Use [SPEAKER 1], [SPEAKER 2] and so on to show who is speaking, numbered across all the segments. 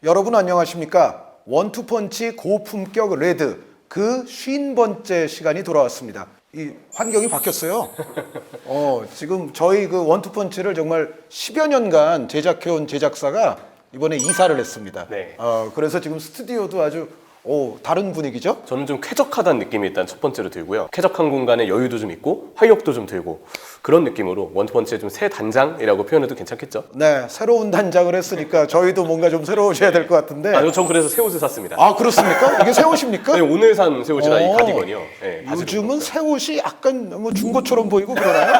[SPEAKER 1] 여러분 안녕하십니까? 원투펀치 고품격 레드 그 50번째 시간이 돌아왔습니다. 이 환경이 바뀌었어요. 지금 저희 그 원투펀치를 정말 10여 년간 제작해온 제작사가 이번에 이사를 했습니다.
[SPEAKER 2] 네.
[SPEAKER 1] 그래서 지금 스튜디오도 아주 다른 분위기죠?
[SPEAKER 2] 저는 좀 쾌적하다는 느낌이 일단 첫 번째로 들고요. 쾌적한 공간에 여유도 좀 있고 활력도 좀 들고 그런 느낌으로 원투펀치의 좀 새 단장이라고 표현해도 괜찮겠죠?
[SPEAKER 1] 네, 새로운 단장을 했으니까 저희도 뭔가 좀 새로우셔야 될 것 같은데.
[SPEAKER 2] 전 그래서 새 옷을 샀습니다.
[SPEAKER 1] 아, 그렇습니까? 이게 새 옷입니까?
[SPEAKER 2] 네, 오늘 산 새 옷이라 이 가디건이요. 네,
[SPEAKER 1] 요즘은 새 옷이 약간 뭐 중고처럼 보이고 그러나요?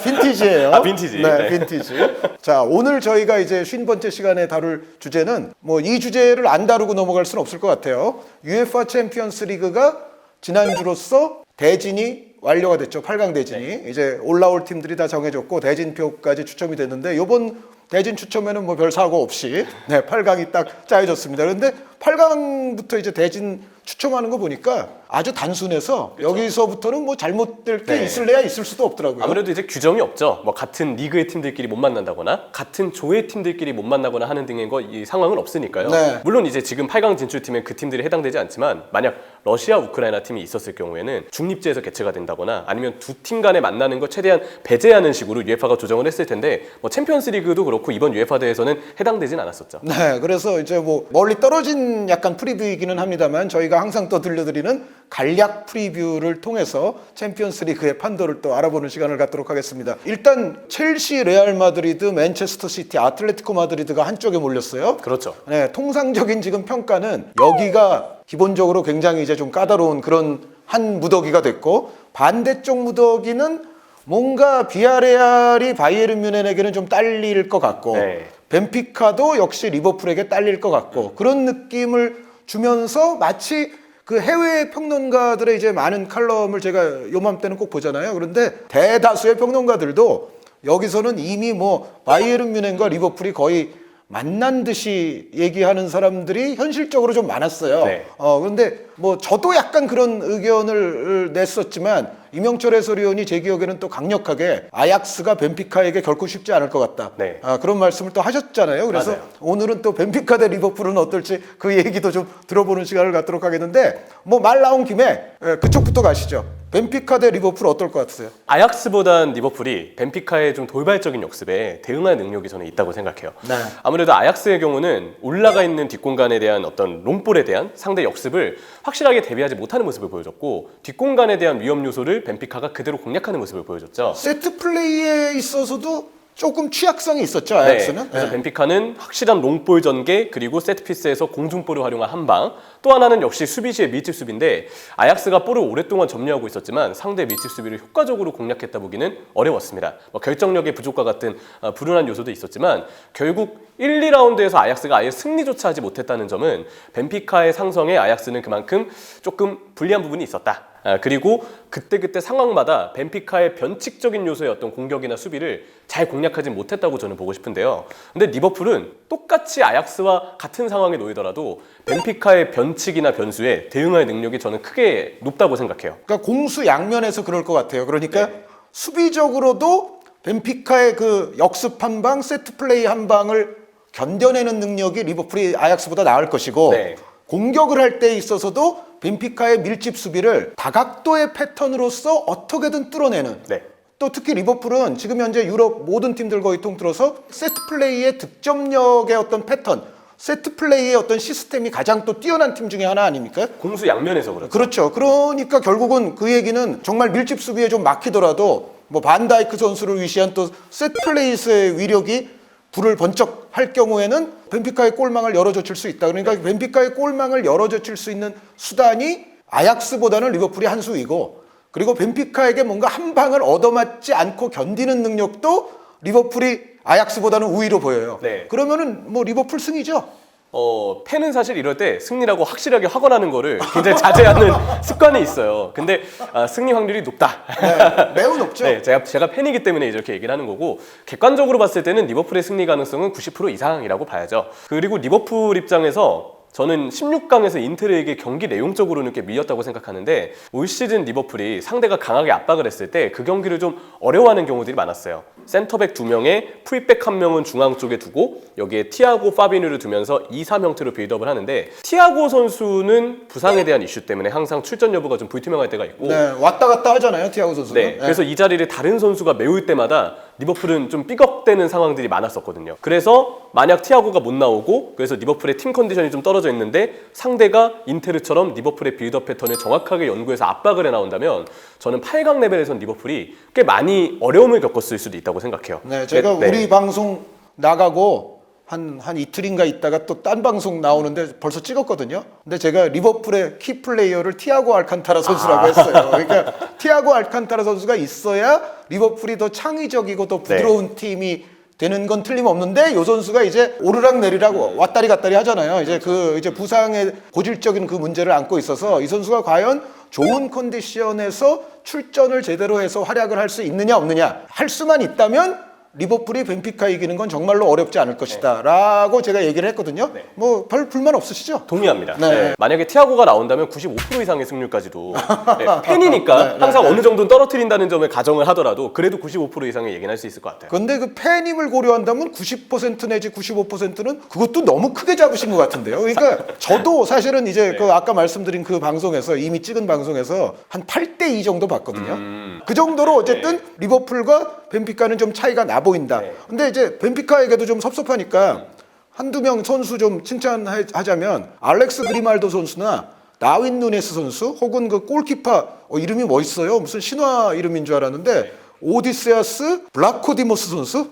[SPEAKER 1] 빈티지예요.
[SPEAKER 2] 빈티지.
[SPEAKER 1] 네, 빈티지. 자, 오늘 저희가 이제 50번째 시간에 다룰 주제는 뭐 이 주제를 안 다루고 넘어갈 수는 없을 것 같아요. UEFA 챔피언스 리그가 지난주로서 대진이 완료가 됐죠. 8강 대진이.
[SPEAKER 2] 네.
[SPEAKER 1] 이제 올라올 팀들이 다 정해졌고 대진표까지 추첨이 됐는데 이번 대진 추첨에는 뭐 별 사고 없이 8강이 딱 짜여졌습니다. 그런데 8강부터 이제 대진 추첨하는 거 보니까 아주 단순해서
[SPEAKER 2] 그렇죠.
[SPEAKER 1] 여기서부터는 뭐 잘못될 게
[SPEAKER 2] 네.
[SPEAKER 1] 있을래야 있을 수도 없더라고요.
[SPEAKER 2] 아무래도 이제 규정이 없죠. 뭐 같은 리그의 팀들끼리 못 만난다거나 같은 조의 팀들끼리 못 만나거나 하는 등의 이 상황은 없으니까요.
[SPEAKER 1] 네.
[SPEAKER 2] 물론 이제 지금 8강 진출팀엔 그 팀들이 해당되지 않지만 만약 러시아, 우크라이나 팀이 있었을 경우에는 중립제에서 개최가 된다거나 아니면 두 팀 간에 만나는 거 최대한 배제하는 식으로 UEFA가 조정을 했을 텐데 뭐 챔피언스리그도 그렇고 이번 UEFA 대회에서는 해당되진 않았었죠.
[SPEAKER 1] 네, 그래서 이제 뭐 멀리 떨어진 약간 프리뷰이기는 합니다만 저희가 항상 또 들려드리는 간략 프리뷰를 통해서 챔피언스 리그의 판도를 또 알아보는 시간을 갖도록 하겠습니다. 일단 첼시, 레알 마드리드, 맨체스터 시티, 아틀레티코 마드리드가 한쪽에 몰렸어요.
[SPEAKER 2] 그렇죠.
[SPEAKER 1] 네, 통상적인 지금 평가는 여기가 기본적으로 굉장히 이제 좀 까다로운 그런 한 무더기가 됐고 반대쪽 무더기는 뭔가 비아레알이 바이에른 뮌헨에게는 좀 딸릴 것 같고
[SPEAKER 2] 네.
[SPEAKER 1] 벤피카도 역시 리버풀에게 딸릴 것 같고 그런 느낌을 주면서 마치 그 해외 평론가들의 이제 많은 칼럼을 제가 요맘때는 꼭 보잖아요. 그런데 대다수의 평론가들도 여기서는 이미 뭐 바이에른 뮌헨과 리버풀이 거의 만난 듯이 얘기하는 사람들이 현실적으로 좀 많았어요.
[SPEAKER 2] 네.
[SPEAKER 1] 그런데 뭐 저도 약간 그런 의견을 냈었지만 이명철 해설위원이 제 기억에는 또 강력하게 아약스가 벤피카에게 결코 쉽지 않을 것 같다.
[SPEAKER 2] 네.
[SPEAKER 1] 그런 말씀을 또 하셨잖아요. 그래서
[SPEAKER 2] 맞아요.
[SPEAKER 1] 오늘은 또 벤피카 대 리버풀은 어떨지 그 얘기도 좀 들어보는 시간을 갖도록 하겠는데 뭐 말 나온 김에 그쪽부터 가시죠. 벤피카 대 리버풀 어떨 것 같으세요?
[SPEAKER 2] 아약스보단 리버풀이 벤피카의 좀 돌발적인 역습에 대응할 능력이 저는 있다고 생각해요.
[SPEAKER 1] 네.
[SPEAKER 2] 아무래도 아약스의 경우는 올라가 있는 뒷공간에 대한 어떤 롱볼에 대한 상대 역습을 확실하게 대비하지 못하는 모습을 보여줬고 뒷공간에 대한 위험 요소를 벤피카가 그대로 공략하는 모습을 보여줬죠.
[SPEAKER 1] 세트 플레이에 있어서도 조금 취약성이 있었죠, 아약스는.
[SPEAKER 2] 그래서 벤피카는 확실한 롱볼 전개 그리고 세트피스에서 공중볼을 활용한 한방 또 하나는 역시 수비 시의 밀집 수비인데 아약스가 볼을 오랫동안 점유하고 있었지만 상대 밀집 수비를 효과적으로 공략했다 보기는 어려웠습니다. 뭐 결정력의 부족과 같은 불운한 요소도 있었지만 결국 1, 2라운드에서 아약스가 아예 승리조차 하지 못했다는 점은 벤피카의 상성에 아약스는 그만큼 조금 불리한 부분이 있었다. 그리고 그때그때 상황마다 벤피카의 변칙적인 요소의 어떤 공격이나 수비를 잘 공략하지 못했다고 저는 보고 싶은데요. 근데 리버풀은 똑같이 아약스와 같은 상황에 놓이더라도 벤피카의 변칙이나 변수에 대응할 능력이 저는 크게 높다고 생각해요.
[SPEAKER 1] 그러니까 공수 양면에서 그럴 것 같아요. 그러니까 수비적으로도 벤피카의 그 역습 한 방, 세트 플레이 한 방을 견뎌내는 능력이 리버풀이 아약스보다 나을 것이고 공격을 할 때 있어서도 벤피카의 밀집 수비를 다각도의 패턴으로서 어떻게든 뚫어내는 또 특히 리버풀은 지금 현재 유럽 모든 팀들 거의 통틀어서 세트 플레이의 득점력의 어떤 패턴 세트 플레이의 어떤 시스템이 가장 또 뛰어난 팀 중에 하나 아닙니까?
[SPEAKER 2] 공수 양면에서 그렇죠.
[SPEAKER 1] 그렇죠. 그러니까 결국은 그 얘기는 정말 밀집 수비에 좀 막히더라도 뭐 반다이크 선수를 위시한 또 세트 플레이의 위력이 불을 번쩍 할 경우에는 벤피카의 골망을 열어젖힐 수 있다. 그러니까 벤피카의 골망을 열어젖힐 수 있는 수단이 아약스보다는 리버풀이 한 수이고 그리고 벤피카에게 뭔가 한 방을 얻어맞지 않고 견디는 능력도 리버풀이 아약스보다는 우위로 보여요. 그러면은 뭐 리버풀 승이죠.
[SPEAKER 2] 팬은 사실 이럴 때 승리라고 확실하게 확언하는 거를 굉장히 자제하는 습관이 있어요. 근데 승리 확률이 높다.
[SPEAKER 1] 매우 높죠.
[SPEAKER 2] 제가 팬이기 때문에 이렇게 얘기를 하는 거고 객관적으로 봤을 때는 리버풀의 승리 가능성은 90% 이상이라고 봐야죠. 그리고 리버풀 입장에서 저는 16강에서 인테르에게 경기 내용적으로는 꽤 밀렸다고 생각하는데 올 시즌 리버풀이 상대가 강하게 압박을 했을 때 그 경기를 좀 어려워하는 경우들이 많았어요. 센터백 2명에 풀백 1명은 중앙 쪽에 두고 여기에 티아고 파비뉴를 두면서 2-3 형태로 빌드업을 하는데 티아고 선수는 부상에 대한 이슈 때문에 항상 출전 여부가 좀 불투명할 때가 있고
[SPEAKER 1] 네, 왔다 갔다 하잖아요, 티아고 선수는.
[SPEAKER 2] 네, 그래서 이 자리를 다른 선수가 메울 때마다 리버풀은 좀 삐걱대는 상황들이 많았었거든요. 그래서 만약 티아고가 못 나오고 그래서 리버풀의 팀 컨디션이 좀 떨어져 있는데 상대가 인테르처럼 리버풀의 빌드업 패턴을 정확하게 연구해서 압박을 해 나온다면 저는 8강 레벨에선 리버풀이 꽤 많이 어려움을 겪었을 수도 있다고 생각해요.
[SPEAKER 1] 네, 제가
[SPEAKER 2] 네.
[SPEAKER 1] 우리 방송 나가고 한 이틀인가 있다가 또 딴 방송 나오는데 벌써 찍었거든요. 근데 제가 리버풀의 키 플레이어를 티아고 알칸타라 선수라고 했어요. 그러니까 티아고 알칸타라 선수가 있어야 리버풀이 더 창의적이고 더 부드러운 팀이 되는 건 틀림없는데 요 선수가 이제 오르락 내리락 왔다리 갔다리 하잖아요. 이제 부상의 고질적인 그 문제를 안고 있어서 이 선수가 과연 좋은 컨디션에서 출전을 제대로 해서 활약을 할 수 있느냐 없느냐 할 수만 있다면 리버풀이 벤피카 이기는 건 정말로 어렵지 않을 것이다 라고 제가 얘기를 했거든요. 뭐 별 불만 없으시죠?
[SPEAKER 2] 동의합니다.
[SPEAKER 1] 네.
[SPEAKER 2] 네. 만약에 티아고가 나온다면 95% 이상의 승률까지도 팬이니까 항상 어느 정도는 떨어뜨린다는 점에 가정을 하더라도 그래도 95% 이상의 얘기는 할 수 있을 것 같아요.
[SPEAKER 1] 근데 그 팬임을 고려한다면 90% 내지 95%는 그것도 너무 크게 잡으신 것 같은데요. 그러니까 저도 사실은 이제 그 아까 말씀드린 그 방송에서 이미 찍은 방송에서 한 8대2 정도 봤거든요. 그 정도로 어쨌든 리버풀과 벤피카는 좀 차이가 나 보인다. 근데 이제 벤피카에게도 좀 섭섭하니까 한두 명 선수 좀 칭찬하자면 알렉스 그리말도 선수나 나윈 누네스 선수 혹은 그 골키퍼 이름이 멋있어요. 무슨 신화 이름인 줄 알았는데 오디세아스 블라코디모스 선수?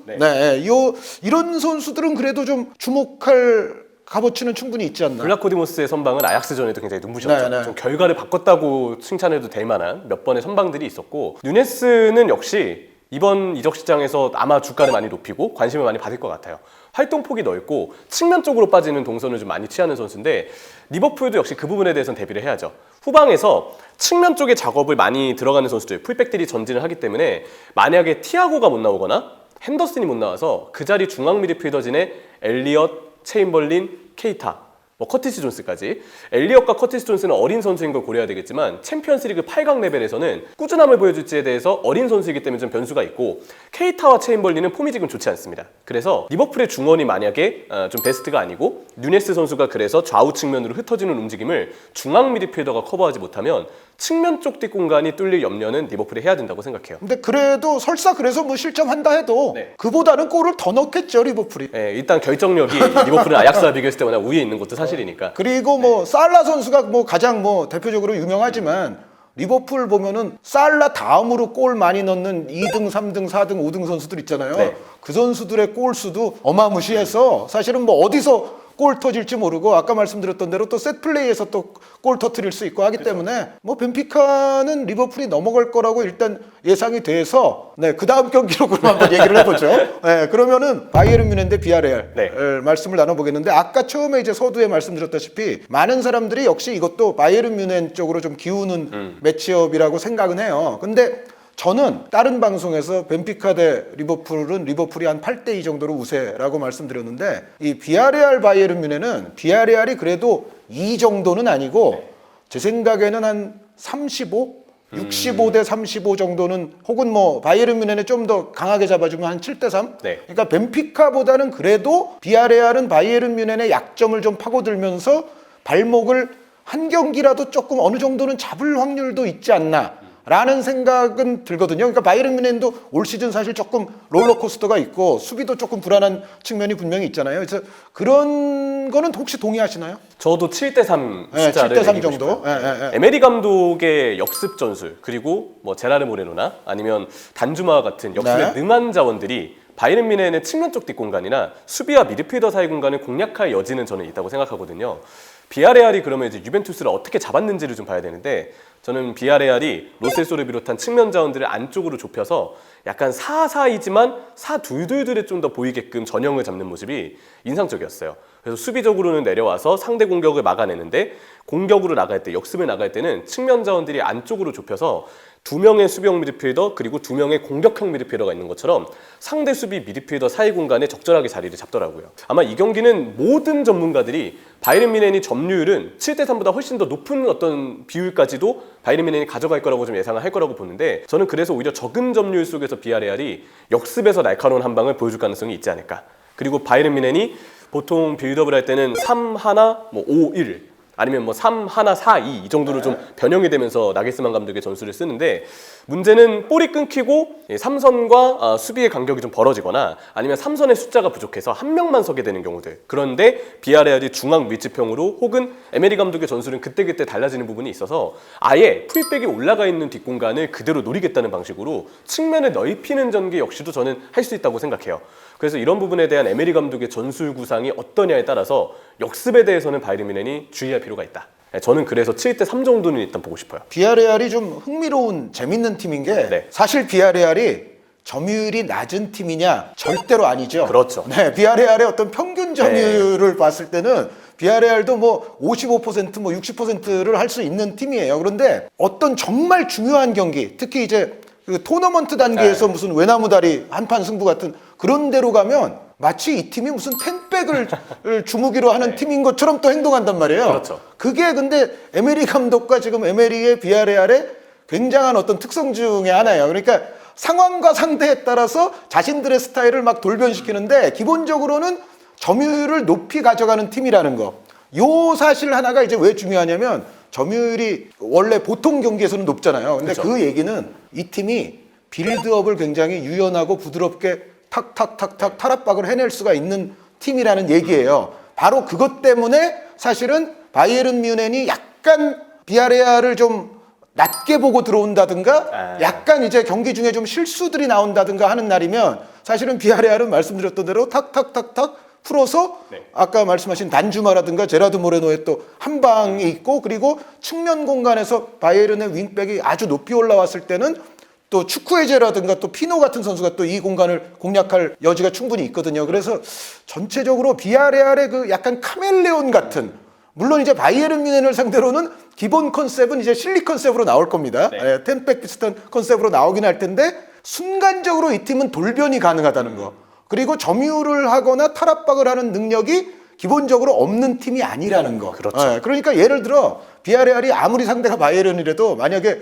[SPEAKER 1] 이런 선수들은 그래도 좀 주목할 값어치는 충분히 있지 않나.
[SPEAKER 2] 블라코디모스의 선방은 아약스전에도 굉장히 눈부셨죠. 좀 결과를 바꿨다고 칭찬해도 될 만한 몇 번의 선방들이 있었고 누네스는 역시 이번 이적 시장에서 아마 주가를 많이 높이고 관심을 많이 받을 것 같아요. 활동폭이 넓고 측면 쪽으로 빠지는 동선을 좀 많이 취하는 선수인데 리버풀도 역시 그 부분에 대해서는 대비를 해야죠. 후방에서 측면 쪽에 작업을 많이 들어가는 선수들, 풀백들이 전진을 하기 때문에 만약에 티아고가 못 나오거나 핸더슨이 못 나와서 그 자리 중앙 미드필더진의 엘리엇, 체인벌린, 케이타 뭐 커티스 존스까지 엘리엇과 커티스 존스는 어린 선수인 걸 고려해야 되겠지만 챔피언스리그 8강 레벨에서는 꾸준함을 보여줄지에 대해서 어린 선수이기 때문에 좀 변수가 있고 케이타와 체인벌린은 폼이 지금 좋지 않습니다. 그래서 리버풀의 중원이 만약에 좀 베스트가 아니고 누네스 선수가 그래서 좌우 측면으로 흩어지는 움직임을 중앙 미드필더가 커버하지 못하면 측면 쪽 뒷공간이 뚫릴 염려는 리버풀이 해야 된다고 생각해요.
[SPEAKER 1] 근데 그래도 설사 그래서 뭐 실점한다 해도 그보다는 골을 더 넣겠죠 리버풀이.
[SPEAKER 2] 네, 일단 결정력이 리버풀은 아약스와 비교했을 때보다 우위에 있는 것도 사실이니까.
[SPEAKER 1] 그리고 뭐 살라 선수가 뭐 가장 뭐 대표적으로 유명하지만 리버풀 보면은 살라 다음으로 골 많이 넣는 2등, 3등, 4등, 5등 선수들 있잖아요. 그 선수들의 골 수도 어마무시해서 사실은 뭐 어디서 골 터질지 모르고 아까 말씀드렸던 대로 또 셋 플레이에서 또 골 터트릴 수 있고 하기 때문에 뭐 벤피카는 리버풀이 넘어갈 거라고 일단 예상이 돼서 그 다음 경기로 그럼 한번 얘기를 해보죠. 그러면은 바이에른 뮌헨 대 비아레알 말씀을 나눠보겠는데 아까 처음에 이제 서두에 말씀드렸다시피 많은 사람들이 역시 이것도 바이에른 뮌헨 쪽으로 좀 기우는 매치업이라고 생각은 해요. 근데 저는 다른 방송에서 벤피카 대 리버풀은 리버풀이 한 8대2 정도로 우세라고 말씀드렸는데 이 비아레알 바이에른 뮌헨은 비아레알이 그래도 2 정도는 아니고 제 생각에는 한 35? 65대 35 정도는 혹은 뭐 바이에른 뮌헨에 좀 더 강하게 잡아주면 한 7대3? 그러니까 벤피카보다는 그래도 비아레알은 바이에른 뮌헨의 약점을 좀 파고들면서 발목을 한 경기라도 조금 어느 정도는 잡을 확률도 있지 않나 라는 생각은 들거든요. 그러니까 바이에른 뮌헨도 올 시즌 사실 조금 롤러코스터가 있고 수비도 조금 불안한 측면이 분명히 있잖아요. 그래서 그런 거는 혹시 동의하시나요?
[SPEAKER 2] 저도 7대3 숫자를
[SPEAKER 1] 7대3 정도.
[SPEAKER 2] 에메리 감독의 역습 전술 그리고 뭐 제라르 모레노나 아니면 단주마 같은 역습에 능한 자원들이 바이에른 뮌헨의 측면 쪽 뒷공간이나 수비와 미드필더 사이 공간을 공략할 여지는 저는 있다고 생각하거든요. 비아레알이 그러면 이제 유벤투스를 어떻게 잡았는지를 좀 봐야 되는데 저는 비아레알이 로셀소를 비롯한 측면 자원들을 안쪽으로 좁혀서 약간 4-4이지만 4-2-2-2에 좀 더 보이게끔 전형을 잡는 모습이 인상적이었어요. 그래서 수비적으로는 내려와서 상대 공격을 막아내는데 공격으로 나갈 때, 역습을 나갈 때는 측면 자원들이 안쪽으로 좁혀서 2명의 수비형 미드필더 그리고 2명의 공격형 미드필더가 있는 것처럼 상대 수비 미드필더 사이 공간에 적절하게 자리를 잡더라고요. 아마 이 경기는 모든 전문가들이 바이에른 뮌헨이 점유율은 7대3보다 훨씬 더 높은 어떤 비율까지도 바이에른 뮌헨이 가져갈 거라고 좀 예상을 할 거라고 보는데, 저는 그래서 오히려 적은 점유율 속에서 비아레알이 역습에서 날카로운 한 방을 보여줄 가능성이 있지 않을까. 그리고 바이에른 뮌헨이 보통 빌드업을 할 때는 3-1, 5-1 아니면 3-1-4-2 이 정도로 좀 변형이 되면서 나겔스만 감독의 전술을 쓰는데, 문제는 볼이 끊기고 3선과 수비의 간격이 좀 벌어지거나 아니면 3선의 숫자가 부족해서 한 명만 서게 되는 경우들. 그런데 비아레알이 중앙 밀집형으로 혹은 에메리 감독의 전술은 그때그때 달라지는 부분이 있어서 아예 풀백이 올라가 있는 뒷공간을 그대로 노리겠다는 방식으로 측면을 넓히는 전개 역시도 저는 할 수 있다고 생각해요. 그래서 이런 부분에 대한 에메리 감독의 전술 구상이 어떠냐에 따라서 역습에 대해서는 바이에른 뮌헨이 주의할 필요가 있다. 저는 그래서 7대3 정도는 일단 보고 싶어요.
[SPEAKER 1] 비아레알이 좀 흥미로운 재밌는 팀인 게
[SPEAKER 2] 네.
[SPEAKER 1] 사실 비아레알이 점유율이 낮은 팀이냐? 절대로 아니죠.
[SPEAKER 2] 그렇죠.
[SPEAKER 1] 네, 비아레알의 어떤 평균 점유율을 봤을 때는 비아레알도 55% 60%를 할 수 있는 팀이에요. 그런데 어떤 정말 중요한 경기, 특히 이제 그 토너먼트 단계에서 무슨 외나무다리 한판 승부 같은 그런 데로 가면 마치 이 팀이 무슨 텐백을 주무기로 하는 팀인 것처럼 또 행동한단 말이에요.
[SPEAKER 2] 그렇죠.
[SPEAKER 1] 그게 근데 에메리 감독과 지금 에메리의 비아레알의 굉장한 어떤 특성 중에 하나예요. 그러니까 상황과 상대에 따라서 자신들의 스타일을 막 돌변시키는데 기본적으로는 점유율을 높이 가져가는 팀이라는 거. 요 사실 하나가 이제 왜 중요하냐면 점유율이 원래 보통 경기에서는 높잖아요. 근데
[SPEAKER 2] 그렇죠.
[SPEAKER 1] 그 얘기는 이 팀이 빌드업을 굉장히 유연하고 부드럽게 탁탁탁탁 탈압박을 해낼 수가 있는 팀이라는 얘기예요. 바로 그것 때문에 사실은 바이에른 뮌헨이 약간 비아레알을 좀 낮게 보고 들어온다든가 약간 이제 경기 중에 좀 실수들이 나온다든가 하는 날이면 사실은 비아레알은 말씀드렸던 대로 탁탁탁탁 풀어서 아까 말씀하신 단주마라든가 제라드 모레노의 또 한 방이 있고, 그리고 측면 공간에서 바이에른의 윙백이 아주 높이 올라왔을 때는 또 축구해제라든가 또 피노 같은 선수가 또 이 공간을 공략할 여지가 충분히 있거든요. 그래서 전체적으로 비아레알의 그 약간 카멜레온 같은, 물론 이제 바이에른 뮌헨을 상대로는 기본 컨셉은 이제 실리 컨셉으로 나올 겁니다.
[SPEAKER 2] 네.
[SPEAKER 1] 텐백 비슷한 컨셉으로 나오긴 할 텐데 순간적으로 이 팀은 돌변이 가능하다는 거. 그리고 점유를 하거나 탈압박을 하는 능력이 기본적으로 없는 팀이 아니라는 거.
[SPEAKER 2] 그렇죠.
[SPEAKER 1] 그러니까 예를 들어 비아레알이 아무리 상대가 바이에른이라도 만약에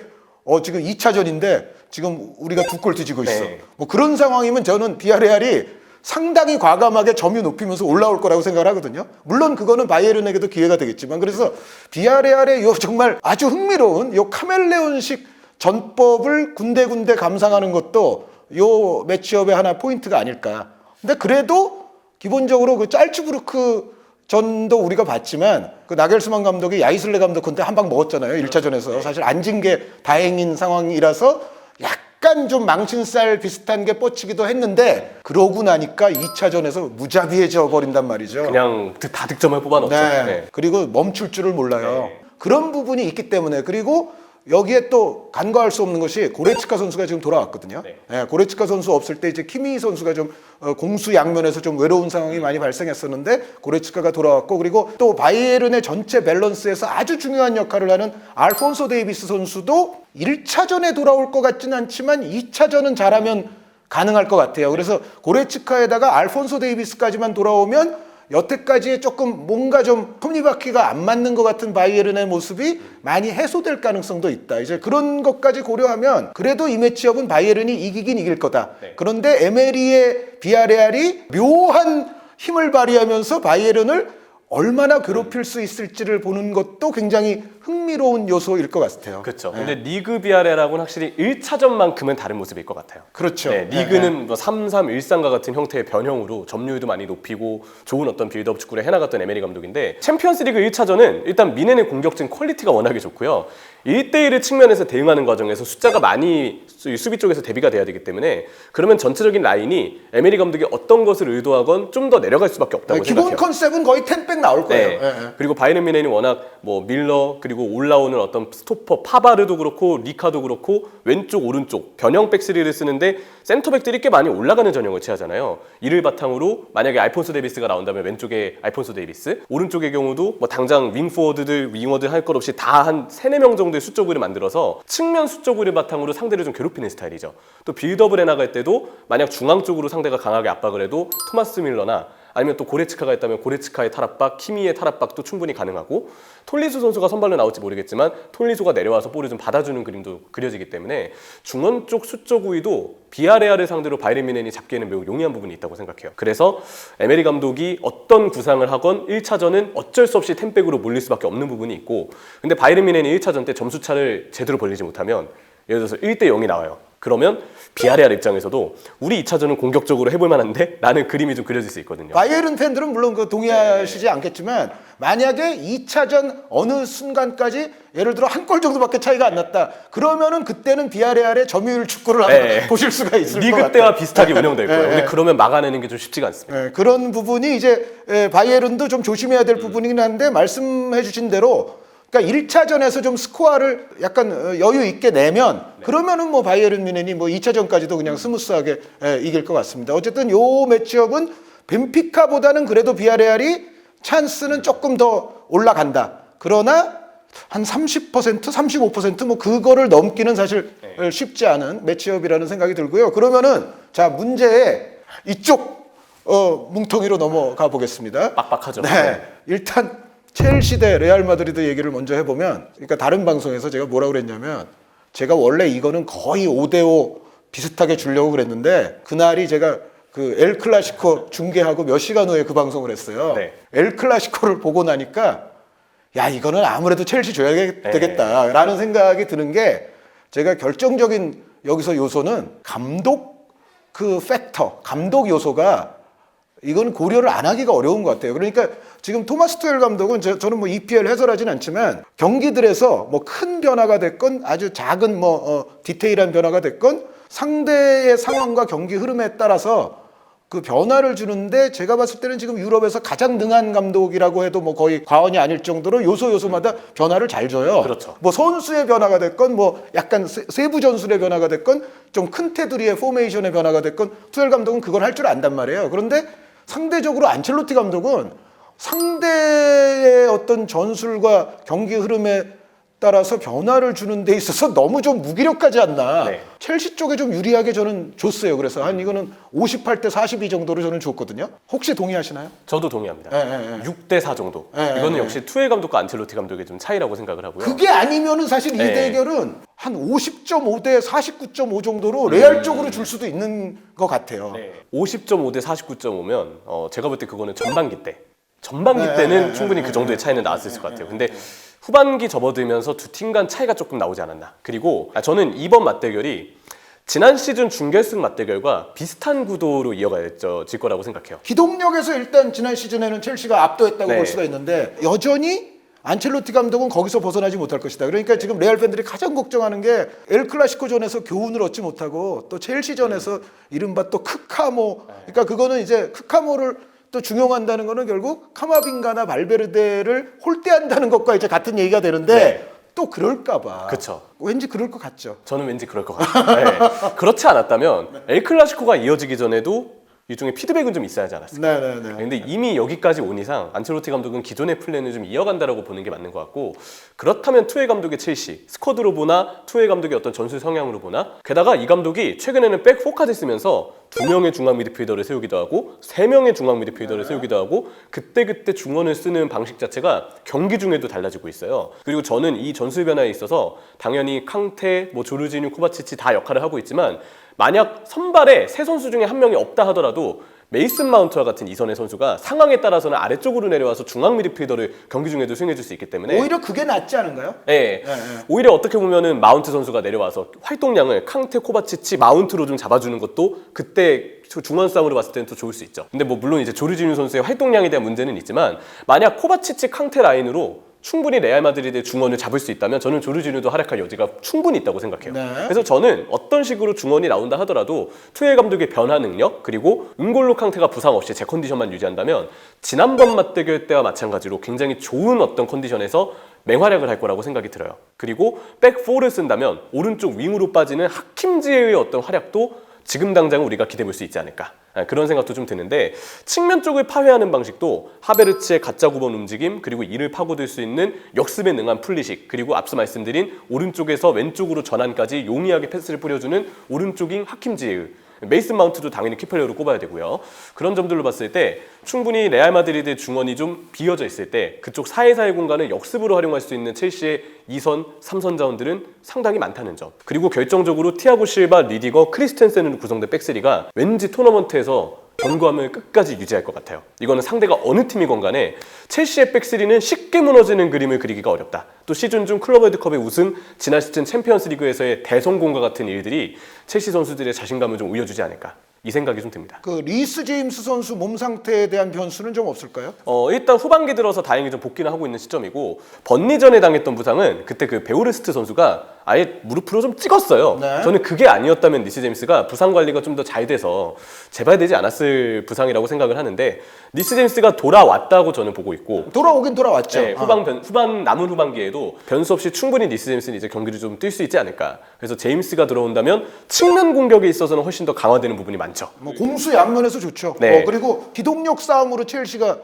[SPEAKER 1] 지금 2차전인데 지금 우리가 2골 뒤지고 있어.
[SPEAKER 2] 네.
[SPEAKER 1] 그런 상황이면 저는 비아레알이 상당히 과감하게 점유 높이면서 올라올 거라고 생각을 하거든요. 물론 그거는 바이에른에게도 기회가 되겠지만, 그래서 비아레알의 요 정말 아주 흥미로운 요 카멜레온식 전법을 군데군데 감상하는 것도 요 매치업의 하나 포인트가 아닐까. 근데 그래도 기본적으로 그 짤츠부르크 전도 우리가 봤지만 그 나겔스만 감독이 야이슬레 감독한테 한 방 먹었잖아요. 1차전에서. 사실 안 진 게 다행인 상황이라서 약간 좀 망신살 비슷한 게 뻗치기도 했는데, 그러고 나니까 2차전에서 무자비해져 버린단 말이죠.
[SPEAKER 2] 그냥 다 득점을 뽑아넣었죠.
[SPEAKER 1] 네.
[SPEAKER 2] 네.
[SPEAKER 1] 그리고 멈출 줄을 몰라요.
[SPEAKER 2] 네.
[SPEAKER 1] 그런 부분이 있기 때문에. 그리고 여기에 또 간과할 수 없는 것이 고레츠카 선수가 지금 돌아왔거든요.
[SPEAKER 2] 네.
[SPEAKER 1] 고레츠카 선수 없을 때 이제 키미 선수가 좀 공수 양면에서 좀 외로운 상황이 많이 발생했었는데 고레츠카가 돌아왔고, 그리고 또 바이에른의 전체 밸런스에서 아주 중요한 역할을 하는 알폰소 데이비스 선수도 1차전에 돌아올 것 같지는 않지만 2차전은 잘하면 가능할 것 같아요. 그래서 고레츠카에다가 알폰소 데이비스까지만 돌아오면 여태까지의 조금 뭔가 좀 톱니바퀴가 안 맞는 것 같은 바이에른의 모습이 많이 해소될 가능성도 있다. 이제 그런 것까지 고려하면 그래도 이 매치업은 바이에른이 이기긴 이길 거다.
[SPEAKER 2] 네.
[SPEAKER 1] 그런데 에메리의 비아레알이 묘한 힘을 발휘하면서 바이에른을 얼마나 괴롭힐 수 있을지를 보는 것도 굉장히 흥미로운 요소일 것 같아요.
[SPEAKER 2] 그렇죠. 근데 리그 비아레알하고는 확실히 1차전만큼은 다른 모습일 것 같아요.
[SPEAKER 1] 그렇죠.
[SPEAKER 2] 네, 리그는 3-3-1-3과 같은 형태의 변형으로 점유율도 많이 높이고 좋은 어떤 빌드업 축구를 해나갔던 에메리 감독인데, 챔피언스리그 1차전은 일단 뮌헨의 공격진 퀄리티가 워낙에 좋고요. 1대1의 측면에서 대응하는 과정에서 숫자가 많이 수비 쪽에서 대비가 돼야 되기 때문에, 그러면 전체적인 라인이 에메리 감독이 어떤 것을 의도하건 좀 더 내려갈 수밖에 없다고
[SPEAKER 1] 기본
[SPEAKER 2] 생각해요.
[SPEAKER 1] 컨셉은 거의 텐백 나올 거예요.
[SPEAKER 2] 네. 그리고 바이에른 뮌헨이 워낙 밀러 그리고 그리고 올라오는 어떤 스토퍼 파바르도 그렇고 리카도 그렇고 왼쪽 오른쪽 변형 백스리를 쓰는데 센터백들이 꽤 많이 올라가는 전형을 취하잖아요. 이를 바탕으로 만약에 알폰소 데이비스가 나온다면 왼쪽에 알폰소 데이비스, 오른쪽의 경우도 뭐 당장 윙포워드들, 윙어드 할 것 없이 다 한 3-4명 정도의 수적 우위를 만들어서 측면 수적 우위를 바탕으로 상대를 좀 괴롭히는 스타일이죠. 또 빌드업을 해나갈 때도 만약 중앙 쪽으로 상대가 강하게 압박을 해도 토마스 밀러나 아니면 또 고레츠카가 있다면 고레츠카의 탈압박, 키미의 탈압박도 충분히 가능하고 톨리수 선수가 선발로 나올지 모르겠지만 톨리수가 내려와서 볼을 좀 받아주는 그림도 그려지기 때문에 중원 쪽 수적 우위도 비아레알을 상대로 바이에른 뮌헨이 잡기에는 매우 용이한 부분이 있다고 생각해요. 그래서 에메리 감독이 어떤 구상을 하건 1차전은 어쩔 수 없이 템백으로 몰릴 수밖에 없는 부분이 있고 근데 바이에른 뮌헨이 1차전 때 점수차를 제대로 벌리지 못하면 예를 들어서 1-0이 나와요. 그러면 비아레알 입장에서도 우리 2차전은 공격적으로 해볼 만한데 라는 그림이 좀 그려질 수 있거든요.
[SPEAKER 1] 바이에른 팬들은 물론 그 동의하시지 않겠지만 만약에 2차전 어느 순간까지 예를 들어 한 골 정도밖에 차이가 안 났다. 그러면은 그때는 비아레알의 점유율 축구를 한번 보실 수가 있을 것 같아요.
[SPEAKER 2] 리그 때와 비슷하게 운영될 거예요. 근데 그러면 막아내는 게 좀 쉽지가 않습니다.
[SPEAKER 1] 그런 부분이 이제 바이에른도 좀 조심해야 될 부분이긴 한데 말씀해 주신 대로 그러니까 1차전에서 좀 스코어를 약간 여유 있게 내면 그러면은 뭐 바이에른 뮌헨이 뭐 2차전까지도 그냥 스무스하게 이길 것 같습니다. 어쨌든 요 매치업은 벤피카보다는 그래도 비아레알이 찬스는 조금 더 올라간다. 그러나 한 30%, 35%뭐 그거를 넘기는 사실 쉽지 않은 매치업이라는 생각이 들고요. 그러면은 자 문제에 이쪽 뭉텅이로 넘어가 보겠습니다.
[SPEAKER 2] 빡빡하죠.
[SPEAKER 1] 네. 일단 첼시 대 레알 마드리드 얘기를 먼저 해보면 그러니까 다른 방송에서 제가 뭐라고 그랬냐면 제가 원래 이거는 거의 5대5 비슷하게 주려고 그랬는데 그날이 제가 그 엘 클라시코 중계하고 몇 시간 후에 그 방송을 했어요.
[SPEAKER 2] 네.
[SPEAKER 1] 엘 클라시코를 보고 나니까 야 이거는 아무래도 첼시 줘야 되겠다라는 생각이 드는 게 제가 결정적인 여기서 요소는 감독 그 팩터, 감독 요소가 이건 고려를 안 하기가 어려운 것 같아요. 그러니까 지금 토마스 투엘 감독은 저는 뭐 EPL 해설하진 않지만 경기들에서 뭐 큰 변화가 됐건 아주 작은 뭐 디테일한 변화가 됐건 상대의 상황과 경기 흐름에 따라서 그 변화를 주는데 제가 봤을 때는 지금 유럽에서 가장 능한 감독이라고 해도 뭐 거의 과언이 아닐 정도로 요소마다 변화를 잘 줘요.
[SPEAKER 2] 그렇죠.
[SPEAKER 1] 뭐 선수의 변화가 됐건 뭐 약간 세부 전술의 변화가 됐건 좀 큰 테두리의 포메이션의 변화가 됐건 투엘 감독은 그걸 할 줄 안단 말이에요. 그런데 상대적으로 안첼로티 감독은 상대의 어떤 전술과 경기 흐름에 따라서 변화를 주는 데 있어서 너무 좀 무기력하지 않나.
[SPEAKER 2] 네.
[SPEAKER 1] 첼시 쪽에 좀 유리하게 저는 줬어요. 그래서 한 이거는 58대 42 정도로 저는 줬거든요. 혹시 동의하시나요?
[SPEAKER 2] 저도 동의합니다.
[SPEAKER 1] 네.
[SPEAKER 2] 6대4 정도. 이거는 역시 투엘 감독과 안첼로티 감독의 좀 차이라고 생각을 하고요.
[SPEAKER 1] 그게 아니면은 사실 이 대결은 한 50.5대 49.5 정도로 레알 쪽으로 줄 수도 있는 것 같아요.
[SPEAKER 2] 50.5대 49.5면 제가 볼 때 그거는 전반기 때는 충분히 그 정도의 차이는 나왔을 것 같아요. 근데 후반기 접어들면서 두 팀 간 차이가 조금 나오지 않았나. 그리고 저는 이번 맞대결이 지난 시즌 준결승 맞대결과 비슷한 구도로 이어질 거라고 생각해요.
[SPEAKER 1] 기동력에서 일단 지난 시즌에는 첼시가 압도했다고
[SPEAKER 2] 네.
[SPEAKER 1] 볼 수가 있는데 여전히 안첼로티 감독은 거기서 벗어나지 못할 것이다. 그러니까 지금 레알 팬들이 가장 걱정하는 게 엘 클라시코전에서 교훈을 얻지 못하고 또 첼시전에서 이른바 또 크카모. 그러니까 그거는 이제 크카모를 또 중용한다는 거는 결국 카마빙가나 발베르데를 홀대한다는 것과 이제 같은 얘기가 되는데 또 그럴까봐.
[SPEAKER 2] 그쵸.
[SPEAKER 1] 왠지 그럴 것 같죠.
[SPEAKER 2] 저는 왠지 그럴 것 같아요. 네. 그렇지 않았다면 엘 클라시코가 이어지기 전에도 일종의 피드백은 좀 있어야 하지 않았을까.
[SPEAKER 1] 네네네.
[SPEAKER 2] 근데 이미 여기까지 온 이상 안첼로티 감독은 기존의 플랜을 좀 이어간다라고 보는 게 맞는 것 같고 그렇다면 투엘 감독의 첼시 스쿼드로 보나 투엘 감독의 어떤 전술 성향으로 보나 게다가 이 감독이 최근에는 백 4카드 쓰면서 2명의 중앙 미드필더를 세우기도 하고 3명의 중앙 미드필더를 세우기도 하고 그때그때 중원을 쓰는 방식 자체가 경기 중에도 달라지고 있어요. 그리고 저는 이 전술 변화에 있어서 당연히 캉테, 뭐 조르지뉴, 코바치치 다 역할을 하고 있지만 만약 선발에 세 선수 중에 한 명이 없다 하더라도 메이슨 마운트와 같은 이선의 선수가 상황에 따라서는 아래쪽으로 내려와서 중앙 미드필더를 경기 중에도 수행해줄 수 있기 때문에
[SPEAKER 1] 오히려 그게 낫지 않은가요?
[SPEAKER 2] 네. 오히려 어떻게 보면은 마운트 선수가 내려와서 활동량을 캉테, 코바치치, 마운트로 좀 잡아주는 것도 그때 중원 싸움으로 봤을 때는 또 좋을 수 있죠. 근데 뭐 물론 이제 조르지뉴 선수의 활동량에 대한 문제는 있지만 만약 코바치치, 캉테 라인으로 충분히 레알 마드리드의 중원을 잡을 수 있다면 저는 조르지뉴도 활약할 여지가 충분히 있다고 생각해요.
[SPEAKER 1] 네.
[SPEAKER 2] 그래서 저는 어떤 식으로 중원이 나온다 하더라도 투엘 감독의 변화 능력 그리고 은골로 캉테가 부상 없이 제 컨디션만 유지한다면 지난번 맞대결 때와 마찬가지로 굉장히 좋은 어떤 컨디션에서 맹활약을 할 거라고 생각이 들어요. 그리고 백4를 쓴다면 오른쪽 윙으로 빠지는 하킴지의 어떤 활약도 지금 당장 우리가 기대해 볼 수 있지 않을까, 그런 생각도 좀 드는데, 측면 쪽을 파괴하는 방식도 하베르츠의 가짜 9번 움직임, 그리고 이를 파고들 수 있는 역습에 능한 풀리식, 그리고 앞서 말씀드린 오른쪽에서 왼쪽으로 전환까지 용이하게 패스를 뿌려주는 오른쪽인 하킴지의, 메이슨 마운트도 당연히 키플레이어로 꼽아야 되고요. 그런 점들로 봤을 때 충분히 레알 마드리드 중원이 좀 비어져 있을 때 그쪽 사이사이 공간을 역습으로 활용할 수 있는 첼시의 2선, 3선 자원들은 상당히 많다는 점. 그리고 결정적으로 티아고 실바, 리디거, 크리스텐센으로 구성된 백스리가 왠지 토너먼트에서 견고함을 끝까지 유지할 것 같아요. 이거는 상대가 어느 팀이건 간에 첼시의 백스리는 쉽게 무너지는 그림을 그리기가 어렵다. 또 시즌 중 클럽 월드컵의 우승, 지난 시즌 챔피언스 리그에서의 대성공과 같은 일들이 첼시 선수들의 자신감을 좀 올려주지 않을까, 이 생각이 좀 듭니다.
[SPEAKER 1] 그 리스 제임스 선수 몸 상태에 대한 변수는 좀 없을까요?
[SPEAKER 2] 일단 후반기 들어서 다행히 좀 복귀를 하고 있는 시점이고, 번리전에 당했던 부상은 그때 그 베오르스트 선수가 아예 무릎으로 좀 찍었어요.
[SPEAKER 1] 네.
[SPEAKER 2] 저는 그게 아니었다면 리스 제임스가 부상 관리가 좀 더 잘 돼서 재발되지 않았을 부상이라고 생각을 하는데, 리스 제임스가 돌아왔다고 저는 보고 있고,
[SPEAKER 1] 돌아오긴 돌아왔죠.
[SPEAKER 2] 네, 남은 후반기에도 변수 없이 충분히 리스 제임스는 이제 경기를 좀 뛸 수 있지 않을까. 그래서 제임스가 들어온다면 측면 공격에 있어서는 훨씬 더 강화되는 부분이 많죠.
[SPEAKER 1] 뭐 공수 양면에서 좋죠.
[SPEAKER 2] 네.
[SPEAKER 1] 그리고 기동력 싸움으로 첼시가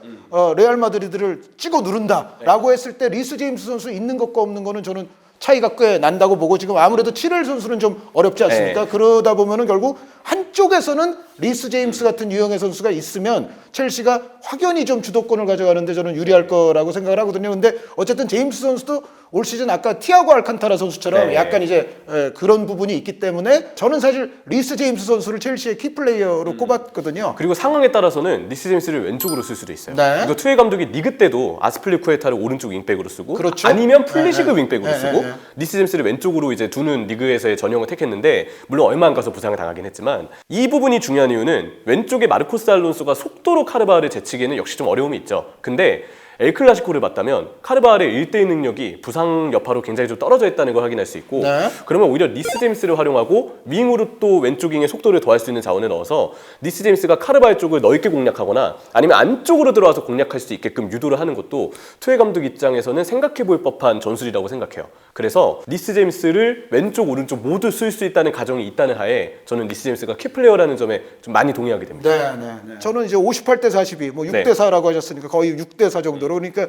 [SPEAKER 1] 레알 마드리드를 찍어 누른다라고 했을 때 리스 제임스 선수 있는 것과 없는 거는 저는 차이가 꽤 난다고 보고, 지금 아무래도 치렐 선수는 좀 어렵지 않습니까?
[SPEAKER 2] 네.
[SPEAKER 1] 그러다 보면은 결국 한쪽에서는 리스 제임스 같은 유형의 선수가 있으면 첼시가 확연히 좀 주도권을 가져가는데 저는 유리할 거라고 생각을 하거든요. 근데 어쨌든 제임스 선수도 올 시즌 아까 티아고 알칸타라 선수처럼
[SPEAKER 2] 네.
[SPEAKER 1] 약간 이제 그런 부분이 있기 때문에 저는 사실 리스 제임스 선수를 첼시의 키플레이어로 꼽았거든요.
[SPEAKER 2] 그리고 상황에 따라서는 리스 제임스를 왼쪽으로 쓸 수도 있어요.
[SPEAKER 1] 네.
[SPEAKER 2] 이거 투헤 감독이 리그 때도 아스플리쿠에타를 오른쪽 윙백으로 쓰고,
[SPEAKER 1] 그렇죠.
[SPEAKER 2] 아니면 플리시그 윙백으로
[SPEAKER 1] 네,
[SPEAKER 2] 쓰고,
[SPEAKER 1] 네.
[SPEAKER 2] 리스 제임스를 왼쪽으로 이제 두는 리그에서의 전형을 택했는데, 물론 얼마 안 가서 부상을 당하긴 했지만, 이 부분이 중요한 이유는 왼쪽에 마르코스 알론소가 속도로 카르바알을 제치기에는 역시 좀 어려움이 있죠. 근데 엘클라시코를 봤다면 카르바알의 1대1 능력이 부상 여파로 굉장히 좀 떨어져 있다는 걸 확인할 수 있고,
[SPEAKER 1] 네.
[SPEAKER 2] 그러면 오히려 리스 제임스를 활용하고 윙으로 또 왼쪽 윙에 속도를 더할 수 있는 자원을 넣어서 리스 제임스가 카르바알 쪽을 넓게 공략하거나 아니면 안쪽으로 들어와서 공략할 수 있게끔 유도를 하는 것도 투헤 감독 입장에서는 생각해 볼 법한 전술이라고 생각해요. 그래서 리스 제임스를 왼쪽 오른쪽 모두 쓸 수 있다는 가정이 있다는 하에 저는 리스 제임스가 키플레이어라는 점에 좀 많이 동의하게 됩니다.
[SPEAKER 1] 네. 저는 이제 58대 42, 뭐 6대
[SPEAKER 2] 네.
[SPEAKER 1] 4라고 하셨으니까 거의 6대 4 정도로, 그러니까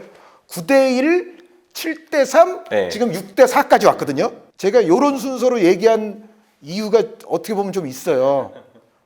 [SPEAKER 1] 9대 1, 7대 3,
[SPEAKER 2] 네.
[SPEAKER 1] 지금 6대 4까지 왔거든요. 제가 이런 순서로 얘기한 이유가 어떻게 보면 좀 있어요.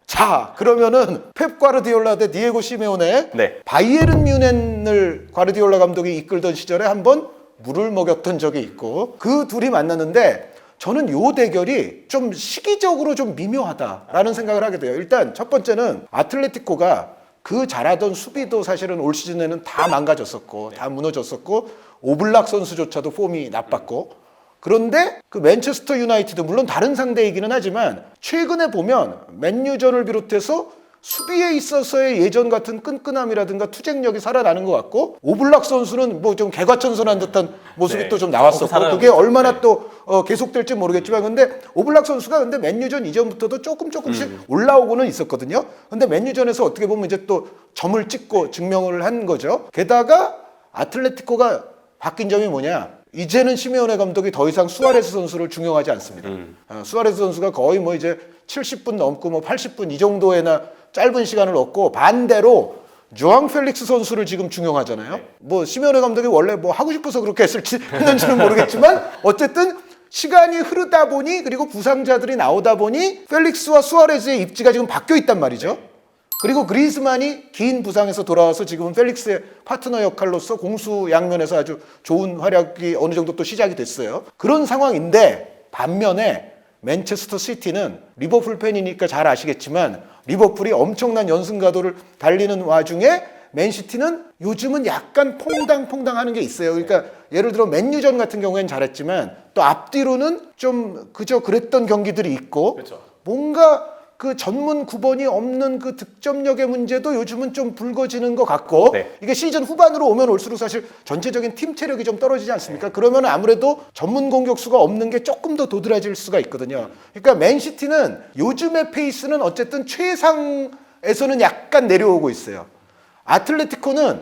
[SPEAKER 1] 자, 그러면은 펩 과르디올라 대 디에고 시메오네.
[SPEAKER 2] 네.
[SPEAKER 1] 바이에른 뮌헨을 과르디올라 감독이 이끌던 시절에 한번 물을 먹였던 적이 있고, 그 둘이 만났는데 저는 요 대결이 좀 시기적으로 좀 미묘하다라는 생각을 하게 돼요. 일단 첫 번째는 아틀레티코가 그 잘하던 수비도 사실은 올 시즌에는 다 망가졌었고, 다 무너졌었고, 오블락 선수조차도 폼이 나빴고, 그런데 그 맨체스터 유나이티드, 물론 다른 상대이기는 하지만 최근에 보면 맨유전을 비롯해서 수비에 있어서의 예전 같은 끈끈함이라든가 투쟁력이 살아나는 것 같고, 오블락 선수는 뭐 좀 개과천선한 듯한 모습이
[SPEAKER 2] 네.
[SPEAKER 1] 또 좀 나왔었고,
[SPEAKER 2] 살아나고
[SPEAKER 1] 그게
[SPEAKER 2] 있죠.
[SPEAKER 1] 얼마나
[SPEAKER 2] 네.
[SPEAKER 1] 또 계속될지 모르겠지만, 근데 오블락 선수가 근데 맨유전 이전부터도 조금씩 올라오고는 있었거든요. 근데 맨유전에서 어떻게 보면 이제 또 점을 찍고 증명을 한 거죠. 게다가 아틀레티코가 바뀐 점이 뭐냐? 이제는 시메오네 감독이 더 이상 수아레스 선수를 중용하지 않습니다. 수아레스 선수가 거의 뭐 이제 70분 넘고 뭐 80분 이 정도에나 짧은 시간을 얻고, 반대로 조앙 펠릭스 선수를 지금 중용하잖아요. 뭐 시메오네 감독이 원래 뭐 하고 싶어서 그렇게 했는지는 모르겠지만 어쨌든 시간이 흐르다 보니, 그리고 부상자들이 나오다 보니 펠릭스와 수아레스의 입지가 지금 바뀌어 있단 말이죠. 그리고 그리즈만이 긴 부상에서 돌아와서 지금은 펠릭스의 파트너 역할로서 공수 양면에서 아주 좋은 활약이 어느 정도 또 시작이 됐어요. 그런 상황인데, 반면에 맨체스터 시티는 리버풀 팬이니까 잘 아시겠지만 리버풀이 엄청난 연승가도를 달리는 와중에 맨시티는 요즘은 약간 퐁당퐁당하는 게 있어요. 그러니까 예를 들어 맨유전 같은 경우에는 잘했지만 또 앞뒤로는 좀 그저 그랬던 경기들이 있고,
[SPEAKER 2] 그렇죠.
[SPEAKER 1] 뭔가 그 전문 9번이 없는 그 득점력의 문제도 요즘은 좀 불거지는 것 같고,
[SPEAKER 2] 네.
[SPEAKER 1] 이게 시즌 후반으로 오면 올수록 사실 전체적인 팀 체력이 좀 떨어지지 않습니까? 그러면 아무래도 전문 공격수가 없는 게 조금 더 도드라질 수가 있거든요. 그러니까 맨시티는 요즘의 페이스는 어쨌든 최상에서는 약간 내려오고 있어요. 아틀레티코는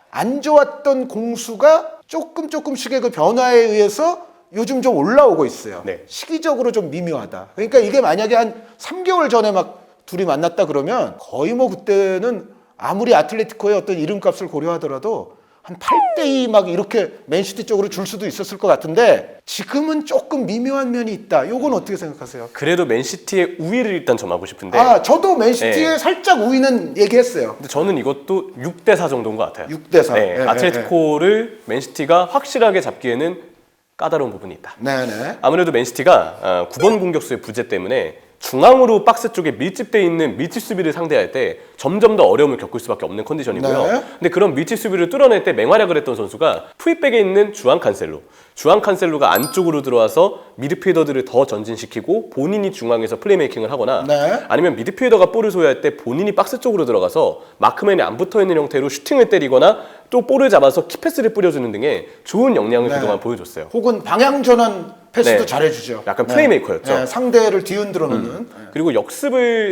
[SPEAKER 1] 안 좋았던 공수가 조금씩의 그 변화에 의해서 요즘 좀 올라오고 있어요.
[SPEAKER 2] 네.
[SPEAKER 1] 시기적으로 좀 미묘하다. 그러니까 이게 만약에 한 3개월 전에 막 둘이 만났다 그러면 거의 뭐 그때는 아무리 아틀레티코의 어떤 이름값을 고려하더라도 한 8대2 막 이렇게 맨시티 쪽으로 줄 수도 있었을 것 같은데 지금은 조금 미묘한 면이 있다. 요건 어떻게 생각하세요?
[SPEAKER 2] 그래도 맨시티의 우위를 일단 점하고 싶은데
[SPEAKER 1] 저도 맨시티에
[SPEAKER 2] 네.
[SPEAKER 1] 살짝 우위는 얘기했어요.
[SPEAKER 2] 근데 저는 이것도 6대4 정도인 것 같아요.
[SPEAKER 1] 6대4.
[SPEAKER 2] 네,
[SPEAKER 1] 예,
[SPEAKER 2] 아틀레티코를 맨시티가 확실하게 잡기에는 까다로운 부분이 있다.
[SPEAKER 1] 네네.
[SPEAKER 2] 아무래도 맨시티가 9번 공격수의 부재 때문에 중앙으로 박스 쪽에 밀집되어 있는 밀집 수비를 상대할 때 점점 더 어려움을 겪을 수밖에 없는 컨디션이고요.
[SPEAKER 1] 네.
[SPEAKER 2] 근데 그런 밀집 수비를 뚫어낼 때 맹활약을 했던 선수가 풀백에 있는 주앙 칸셀로. 주앙 칸셀로가 안쪽으로 들어와서 미드필더들을 더 전진시키고 본인이 중앙에서 플레이메이킹을 하거나
[SPEAKER 1] 네.
[SPEAKER 2] 아니면 미드필더가 볼을 소유할 때 본인이 박스 쪽으로 들어가서 마크맨이 안 붙어있는 형태로 슈팅을 때리거나 또 볼을 잡아서 키패스를 뿌려주는 등의 좋은 역량을
[SPEAKER 1] 네.
[SPEAKER 2] 그동안 보여줬어요.
[SPEAKER 1] 혹은 방향 전환 패스도
[SPEAKER 2] 네.
[SPEAKER 1] 잘해주죠.
[SPEAKER 2] 약간 플레이메이커였죠.
[SPEAKER 1] 네, 상대를 뒤흔들어 놓는.
[SPEAKER 2] 그리고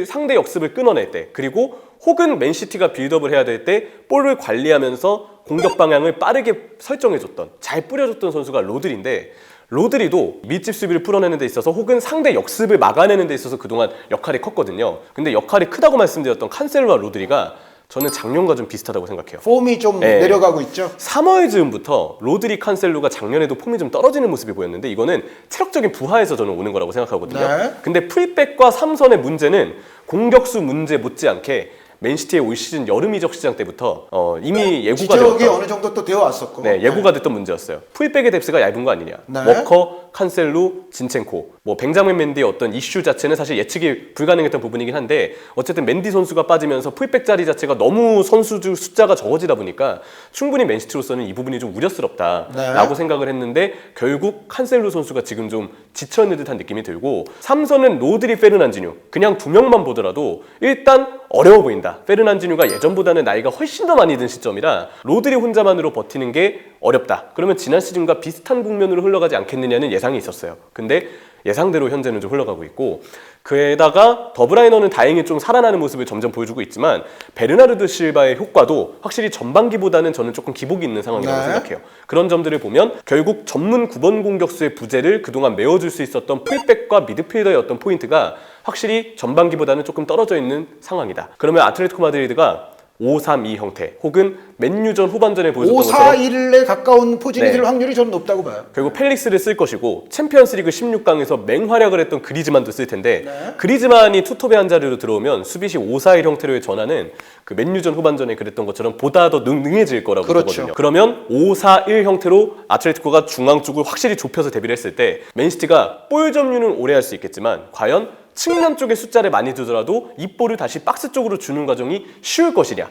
[SPEAKER 2] 상대 역습을 끊어낼 때, 그리고 혹은 맨시티가 빌드업을 해야 될 때 볼을 관리하면서 공격 방향을 빠르게 설정해줬던, 잘 뿌려줬던 선수가 로드리인데, 로드리도 밀집 수비를 풀어내는 데 있어서 혹은 상대 역습을 막아내는 데 있어서 그동안 역할이 컸거든요. 근데 역할이 크다고 말씀드렸던 칸셀로와 로드리가 저는 작년과 좀 비슷하다고 생각해요.
[SPEAKER 1] 폼이 좀
[SPEAKER 2] 네.
[SPEAKER 1] 내려가고 있죠.
[SPEAKER 2] 3월 즈음부터 로드리 칸셀로가 작년에도 폼이 좀 떨어지는 모습이 보였는데 이거는 체력적인 부하에서 저는 오는 거라고 생각하거든요.
[SPEAKER 1] 네.
[SPEAKER 2] 근데 풀백과 삼선의 문제는 공격수 문제 못지않게 맨시티의 올 시즌 여름 이적 시장 때부터 이미 예고가
[SPEAKER 1] 지적이
[SPEAKER 2] 되었던
[SPEAKER 1] 어느 정도 또 되어 왔었고.
[SPEAKER 2] 네, 예고가 됐던 문제였어요. 풀백의 뎁스가 얇은 거 아니냐.
[SPEAKER 1] 네.
[SPEAKER 2] 워커, 칸셀루, 진첸코, 뭐 벤자민 맨디의 어떤 이슈 자체는 사실 예측이 불가능했던 부분이긴 한데 어쨌든 맨디 선수가 빠지면서 풀백 자리 자체가 너무 선수 숫자가 적어지다 보니까 충분히 맨시티로서는 이 부분이 좀 우려스럽다라고
[SPEAKER 1] 네.
[SPEAKER 2] 생각을 했는데 결국 칸셀루 선수가 지금 좀 지쳐있는 듯한 느낌이 들고 삼선은 로드리, 페르난지뉴 그냥 두 명만 보더라도 일단 어려워 보인다. 페르난지뉴가 예전보다는 나이가 훨씬 더 많이 든 시점이라 로드리 혼자만으로 버티는 게 어렵다. 그러면 지난 시즌과 비슷한 국면으로 흘러가지 않겠느냐는 예상이 있었어요. 근데 예상대로 현재는 좀 흘러가고 있고 그에다가 더브라이너는 다행히 좀 살아나는 모습을 점점 보여주고 있지만 베르나르도 실바의 효과도 확실히 전반기보다는 저는 조금 기복이 있는 상황이라고
[SPEAKER 1] 네.
[SPEAKER 2] 생각해요. 그런 점들을 보면 결국 전문 9번 공격수의 부재를 그동안 메워줄 수 있었던 풀백과 미드필더의 어떤 포인트가 확실히 전반기보다는 조금 떨어져 있는 상황이다. 그러면 아틀레티코 마드리드가 5-3-2 형태 혹은 맨유전 후반전에 보여줬던 것처럼
[SPEAKER 1] 5-4-1에 가까운 포진이
[SPEAKER 2] 네.
[SPEAKER 1] 될 확률이 저는 높다고 봐요.
[SPEAKER 2] 결국 펠릭스를 쓸 것이고 챔피언스리그 16강에서 맹활약을 했던 그리즈만도 쓸 텐데
[SPEAKER 1] 네.
[SPEAKER 2] 그리즈만이 투톱의 한 자리로 들어오면 수비시 5-4-1 형태로의 전환은 그 맨유전 후반전에 그랬던 것처럼 보다 더 능해질 거라고
[SPEAKER 1] 그렇죠.
[SPEAKER 2] 보거든요. 그러면 5-4-1 형태로 아틀레티코가 중앙 쪽을 확실히 좁혀서 대비를 했을 때 맨시티가 볼 점유는 오래 할 수 있겠지만 과연 측면 쪽에 숫자를 많이 두더라도 이 볼을 다시 박스 쪽으로 주는 과정이 쉬울 것이냐?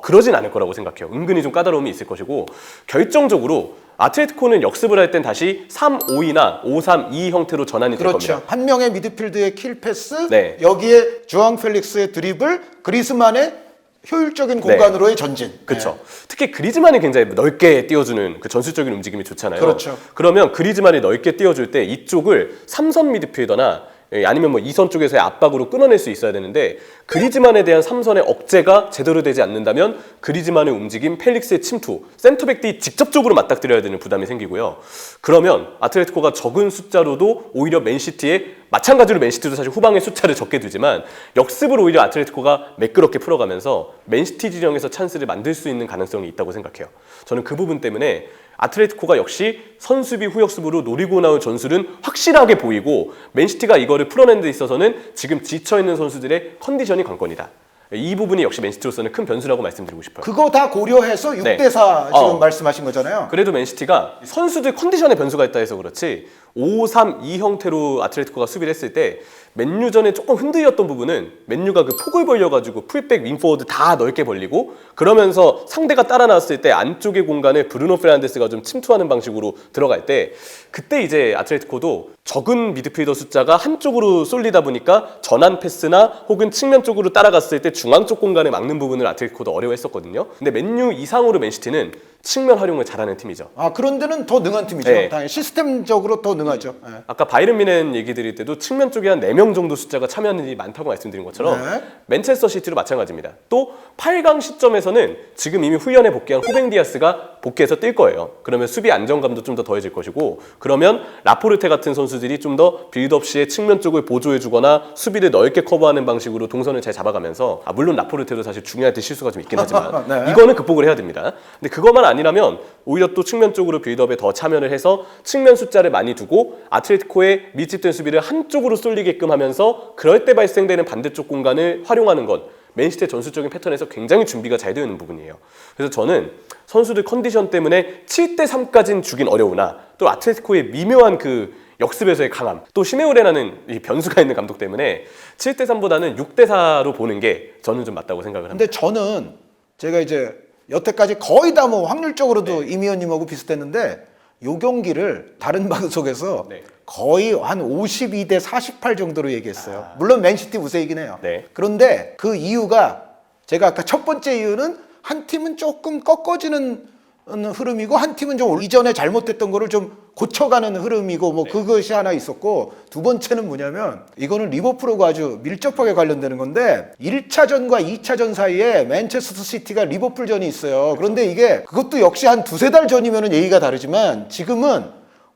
[SPEAKER 2] 그러진 않을 거라고 생각해요. 은근히 좀 까다로움이 있을 것이고 결정적으로 아틀레티코는 역습을 할 땐 다시 3-5-2나 5-3-2 형태로 전환이 될
[SPEAKER 1] 그렇죠.
[SPEAKER 2] 겁니다.
[SPEAKER 1] 한 명의 미드필드의 킬 패스,
[SPEAKER 2] 네.
[SPEAKER 1] 여기에 주앙 펠릭스의 드리블, 그리스만의 효율적인 공간으로의 전진.
[SPEAKER 2] 그렇죠. 특히 그리즈만이 굉장히 넓게 띄워주는 그 전술적인 움직임이 좋잖아요.
[SPEAKER 1] 그렇죠.
[SPEAKER 2] 그러면 그리즈만이 넓게 띄워줄 때 이쪽을 3선 미드필더나 아니면 뭐 2선 쪽에서의 압박으로 끊어낼 수 있어야 되는데 그리즈만에 대한 3선의 억제가 제대로 되지 않는다면 그리즈만의 움직임, 펠릭스의 침투, 센터백들이 직접적으로 맞닥뜨려야 되는 부담이 생기고요. 그러면 아틀레티코가 적은 숫자로도 오히려 맨시티에 마찬가지로 맨시티도 사실 후방의 숫자를 적게 두지만 역습을 오히려 아틀레티코가 매끄럽게 풀어가면서 맨시티 진영에서 찬스를 만들 수 있는 가능성이 있다고 생각해요. 저는 그 부분 때문에 아틀레티코가 역시 선수비 후역습으로 노리고 나올 전술은 확실하게 보이고 맨시티가 이거를 풀어내는 데 있어서는 지금 지쳐있는 선수들의 컨디션이 관건이다. 이 부분이 역시 맨시티로서는 큰 변수라고 말씀드리고 싶어요.
[SPEAKER 1] 그거 다 고려해서 6대4
[SPEAKER 2] 네.
[SPEAKER 1] 지금 말씀하신 거잖아요.
[SPEAKER 2] 그래도 맨시티가 선수들 컨디션에 변수가 있다 해서 그렇지 5-3-2 형태로 아틀레티코가 수비를 했을 때 맨유전에 조금 흔들렸던 부분은 맨유가 그 폭을 벌려가지고 풀백, 윙포워드 다 넓게 벌리고 그러면서 상대가 따라 나왔을 때 안쪽의 공간을 브루노 페르난데스가 좀 침투하는 방식으로 들어갈 때 그때 이제 아틀레티코도 적은 미드필더 숫자가 한쪽으로 쏠리다 보니까 전환 패스나 혹은 측면 쪽으로 따라갔을 때 중앙 쪽 공간을 막는 부분을 아틀레티코도 어려워했었거든요. 근데 맨유 이상으로 맨시티는 측면 활용을 잘하는 팀이죠.
[SPEAKER 1] 아, 그런 데는 더 능한 팀이죠.
[SPEAKER 2] 네.
[SPEAKER 1] 당연히 시스템적으로 더 능하죠. 네.
[SPEAKER 2] 아까 바이른 미넨 얘기 드릴 때도 측면 쪽에 한 4명 정도 숫자가 참여하는지 많다고 말씀드린 것처럼
[SPEAKER 1] 네.
[SPEAKER 2] 맨체스터 시티도 마찬가지입니다. 또 8강 시점에서는 지금 이미 훈련에 복귀한 후벤 디아스가 복귀해서 뛸 거예요. 그러면 수비 안정감도 좀 더 더해질 것이고, 그러면 라포르테 같은 선수들이 좀 더 빌드업 시에 측면 쪽을 보조해주거나 수비를 넓게 커버하는 방식으로 동선을 잘 잡아가면서, 물론 라포르테도 사실 중요할 때 실수가 좀 있긴 하지만
[SPEAKER 1] 네.
[SPEAKER 2] 이거는 극복을 해야 됩니다. 근데 그것만 아니라면 오히려 또 측면 쪽으로 빌드업에 더 참여를 해서 측면 숫자를 많이 두고 아틀레티코의 밀집된 수비를 한쪽으로 쏠리게끔 하면서 그럴 때 발생되는 반대쪽 공간을 활용하는 것, 맨시티의 전술적인 패턴에서 굉장히 준비가 잘 되어 있는 부분이에요. 그래서 저는 선수들 컨디션 때문에 7대3까지는 주긴 어려우나 또 아틀레티코의 미묘한 그 역습에서의 강함, 또 시메오레라는 이 변수가 있는 감독 때문에 7대3보다는 6대4로 보는 게 저는 좀 맞다고 생각을 합니다.
[SPEAKER 1] 근데 저는 제가 이제 여태까지 거의 다 뭐 확률적으로도 임 의원님하고 비슷했는데 요 경기를 다른 방송에서
[SPEAKER 2] 네.
[SPEAKER 1] 거의 한 52대 48 정도로 얘기했어요. 물론 맨시티 우세이긴 해요.
[SPEAKER 2] 네.
[SPEAKER 1] 그런데 그 이유가 제가 아까 첫 번째 이유는 한 팀은 조금 꺾어지는 흐름이고 한 팀은 좀 이전에 잘못됐던 거를 좀 고쳐가는 흐름이고 뭐 그것이 하나 있었고, 두 번째는 뭐냐면 이거는 리버풀하고 아주 밀접하게 관련되는 건데 1차전과 2차전 사이에 맨체스터 시티가 리버풀전이 있어요. 그런데 이게 그것도 역시 한 두세 달 전이면 얘기가 다르지만 지금은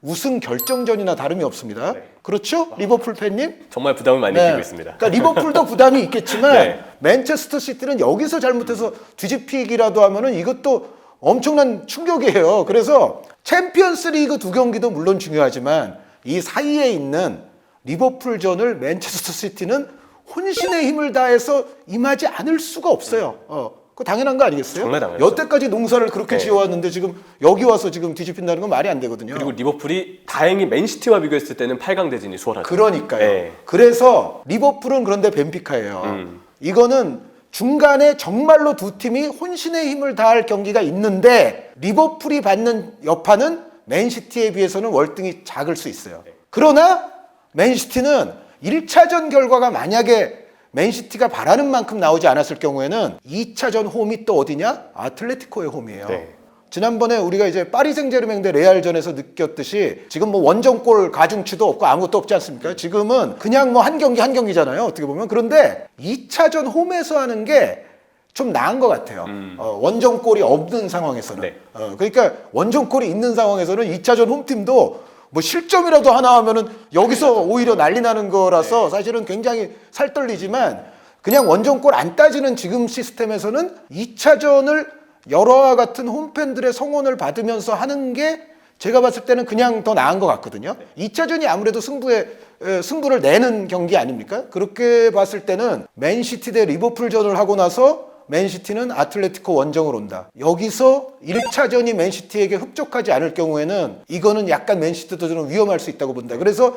[SPEAKER 1] 우승 결정전이나 다름이 없습니다. 그렇죠? 리버풀 팬님?
[SPEAKER 2] 정말 부담을 많이 느끼고 있습니다.
[SPEAKER 1] 그러니까 리버풀도 부담이 있겠지만
[SPEAKER 2] 네.
[SPEAKER 1] 맨체스터 시티는 여기서 잘못해서 뒤집히기라도 하면은 이것도 엄청난 충격이에요. 그래서 챔피언스 리그 두 경기도 물론 중요하지만 이 사이에 있는 리버풀전을 맨체스터 시티는 혼신의 힘을 다해서 임하지 않을 수가 없어요. 그거 당연한 거 아니겠어요?
[SPEAKER 2] 정말 당연하죠.
[SPEAKER 1] 여태까지 농사를 그렇게
[SPEAKER 2] 네.
[SPEAKER 1] 지어왔는데 지금 여기 와서 지금 뒤집힌다는 건 말이 안 되거든요.
[SPEAKER 2] 그리고 리버풀이 다행히 맨시티와 비교했을 때는 8강 대진이 수월하죠.
[SPEAKER 1] 그러니까요.
[SPEAKER 2] 네.
[SPEAKER 1] 그래서 리버풀은 그런데 벤피카예요. 이거는 중간에 정말로 두 팀이 혼신의 힘을 다할 경기가 있는데 리버풀이 받는 여파는 맨시티에 비해서는 월등히 작을 수 있어요. 그러나 맨시티는 1차전 결과가 만약에 맨시티가 바라는 만큼 나오지 않았을 경우에는 2차전 홈이 또 어디냐? 아틀레티코의 홈이에요.
[SPEAKER 2] 네.
[SPEAKER 1] 지난번에 우리가 이제 파리 생제르맹 대 레알전에서 느꼈듯이 지금 뭐 원정골 가중치도 없고 아무것도 없지 않습니까? 지금은 그냥 뭐 한 경기 한 경기잖아요. 어떻게 보면. 그런데 2차전 홈에서 하는 게 좀 나은 것 같아요. 원정골이 없는 상황에서는.
[SPEAKER 2] 네.
[SPEAKER 1] 그러니까 원정골이 있는 상황에서는 2차전 홈팀도 뭐 실점이라도 하나 하면은 여기서 오히려 난리 나는 거라서 사실은 굉장히 살떨리지만 그냥 원정골 안 따지는 지금 시스템에서는 2차전을 여러와 같은 홈팬들의 성원을 받으면서 하는 게 제가 봤을 때는 그냥 더 나은 것 같거든요. 2차전이 아무래도 승부를 내는 경기 아닙니까? 그렇게 봤을 때는 맨시티 대 리버풀전을 하고 나서 맨시티는 아틀레티코 원정을 온다. 여기서 1차전이 맨시티에게 흡족하지 않을 경우에는 이거는 약간 맨시티도 좀 위험할 수 있다고 본다. 그래서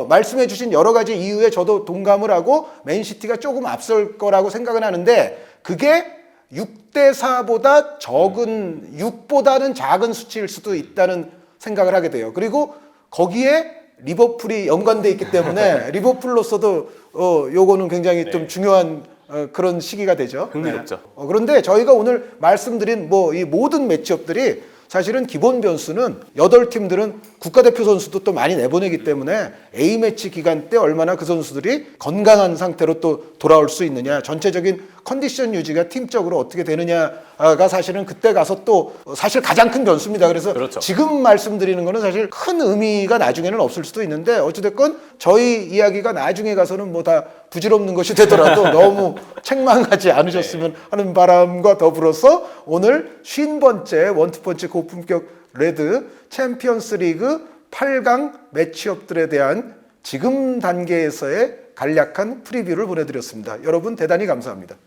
[SPEAKER 1] 말씀해 주신 여러 가지 이유에 저도 동감을 하고 맨시티가 조금 앞설 거라고 생각은 하는데 그게 6대4보다 적은 6보다는 작은 수치일 수도 있다는 생각을 하게 돼요. 그리고 거기에 리버풀이 연관돼 있기 때문에 리버풀로서도 요거는 굉장히 좀 중요한 그런 시기가 되죠.
[SPEAKER 2] 흥미롭죠.
[SPEAKER 1] 그런데 저희가 오늘 말씀드린 뭐 이 모든 매치업들이 사실은 기본 변수는 8팀들은 국가대표 선수도 또 많이 내보내기 때문에 A매치 기간 때 얼마나 그 선수들이 건강한 상태로 또 돌아올 수 있느냐, 전체적인 컨디션 유지가 팀적으로 어떻게 되느냐가 사실은 그때 가서 또 사실 가장 큰 변수입니다. 그래서
[SPEAKER 2] 그렇죠.
[SPEAKER 1] 지금 말씀드리는 거는 사실 큰 의미가 나중에는 없을 수도 있는데 어찌됐건 저희 이야기가 나중에 가서는 뭐 다 부질없는 것이 되더라도 너무 책망하지 않으셨으면 하는 바람과 더불어서 오늘 50번째 원투펀치 고품격 레드 챔피언스 리그 8강 매치업들에 대한 지금 단계에서의 간략한 프리뷰를 보내드렸습니다. 여러분 대단히 감사합니다.